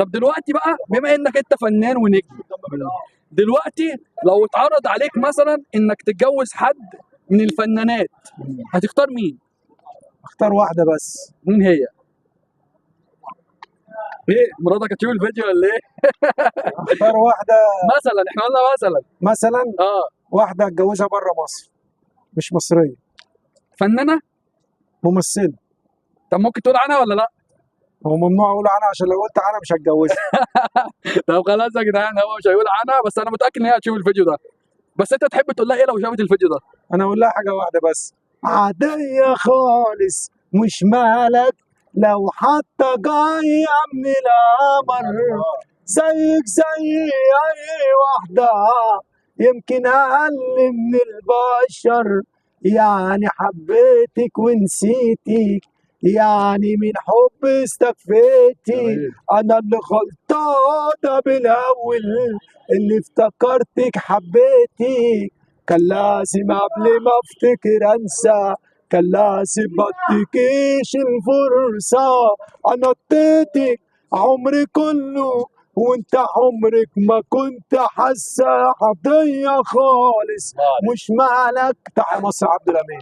طب دلوقتي بقى بما انك انت فنان ونجم، دلوقتي لو اتعرض عليك مثلا انك تتجوز حد من الفنانات، هتختار مين؟ اختار واحده بس. مين هي؟ ايه مراتك هتشوف الفيديو ولا ايه؟ اختار واحده. مثلا احنا قلنا مثلا اه واحده اتجوزها بره مصر، مش مصريه، فنانه. ممثله. طب ممكن تقول عنها ولا لا؟ هو ممنوع اقول عنها، عشان لو قلت عنها مش هتجوزها. طب خلاص يا جدعان، هو مش هيقول عنها، بس انا متاكد ان هي هتشوف الفيديو ده. بس انت تحب تقول لها ايه لو شافت الفيديو ده؟ انا اقول لها حاجه واحده بس: عاديه خالص، مش مالك، لو حتى جايه من القمر، زيك زي اي واحده، يمكن اقل من البشر. يعني حبيتك ونسيتك، يعني من حب استكفيتي. انا اللي غلطانه بالاول، اللي افتكرتك حبيتك. كان لازم قبل ما افتكر انسى، كان لازم ما اديكيش الفرصه. انا اديتك عمري كله، وانت عمرك ما كنت حاسه. عاديه خالص، مش مالك. تحيا مصر، عبد الامين.